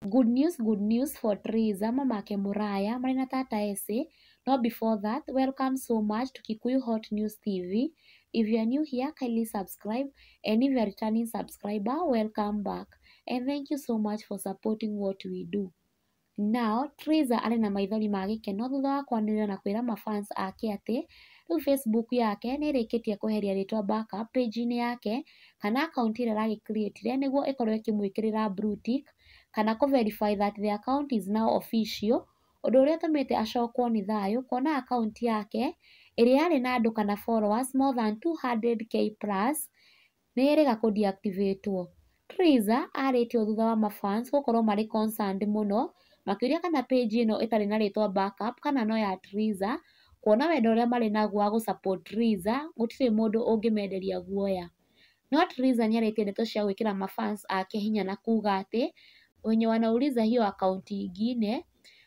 good news for Triza, mamake Muraya, marĩ na tata Esi. No before that, welcome so much to Kikuyu Hot News TV. If you are new here, kindly subscribe, and if you are returning subscriber, welcome back. And thank you so much for supporting what we do. Now, Triza arĩ na maithori ma gĩkeno thutha wa kwanĩrĩra na kwĩra mafans ake atĩ rĩu Facebook yake nĩ ĩrĩkĩtie kweheria rĩtwa backup page-inĩ yake kana account ĩrĩa aragĩ-create nĩguo ĩkorwo ĩkĩmwĩkĩrĩra blue tick kana verify that the account is now official, ũndũ ũrĩa ũtũmĩte acokwo nĩ thayũ kuona account yake ĩrĩa yarĩ na andũ kana followers more than 200k plus nĩ ĩrĩga kũ-deactivate-wo. Triza arĩtie thutha wa mafans gũkorwo marĩ concerned mũno makĩria kana page ĩno ĩtarĩ na rĩtwa backup kana no ya Triza, kuona wendo ũrĩa marĩ naguo wa gũ-support Triza gũtirĩ mũndũ ũngĩmenderia guoya. No Triza nĩarĩtie ndeto cia gwĩkĩra mafans ake hinya na kuga atĩ wenye wanauliza hiyo akaunti ingine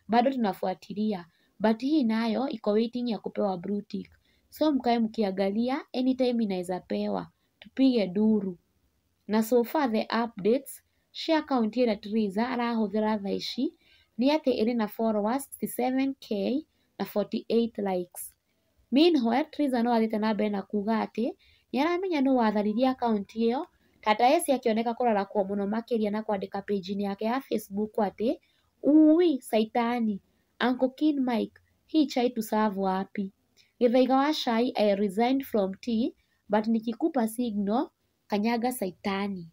bado tunafuatilia, but hii nayo iko waiting ya kupewa blue tick, so mkae mkiangalia, anytime inaweza pewa, tupige duru. Na so far the updates cia akaunti ĩrĩa Triza arahũthĩra thaa ici nĩ atĩ ĩrĩ na followers 67k na 48 likes. Meanwhile, Triza no athiĩte na mbere na kuga atĩ nĩaramenya nũ watharirie akaunti ĩyo, tata Esi akĩoneka kũrarakwo mũno makĩria na kwandĩka page-inĩ yake ya Facebook atĩ uwi saitani, Uncle King Mike, hii chai tuserve wapi? Gĩthaiga wa chai, I resigned from tea, but nikikupa signal, kanyaga saitani.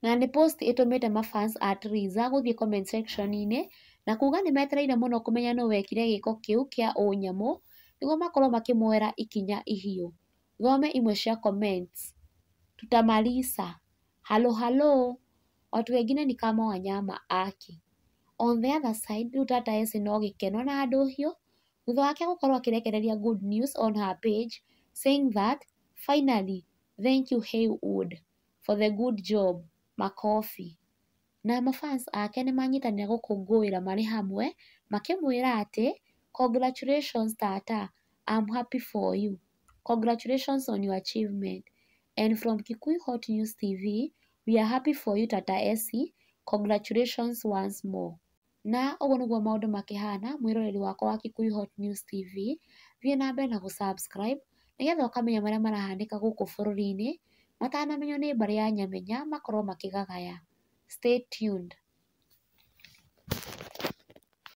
Na nĩ post ĩtũmĩte mafans a Triza gũthiĩ comment section-inĩ na kuga nĩ metereire mũno kũmenya nũ wekire gĩko kĩu kĩa ũnyamũ nĩguo makorwo makĩmuoera ikinya ihiũ. Thome imwe cia comments. Tutamaliza. Halo. Watu wengine ni kama wanyama aki. On the other side, rĩu tata Esi no gĩkeno na ndũhiũ thutha wake gũkorwo akĩrekereria good news on her page saying that finally, thank you Haywood for the good job, makofi. Na mafans ake nĩ manyitanĩra gũkũngũĩra marĩ hamwe makĩmwĩra atĩ congratulations tata, I'm happy for you. Congratulations on your achievement. And from Kikuyu Hot News TV, we are happy for you tata Esi. Congratulations once more. Na ũguo nĩguo maũndũ makĩhana mwĩroreri wakwa wa Kikuyu Hot News TV. Thiĩ na mbere na gũ-subscribe nĩgetha ũkamenya marĩa marahanĩka gũkũ bũrũri-inĩ matanamenywo nĩ mbarĩ ya Nyamenya makorwo makĩgagaya. Stay tuned.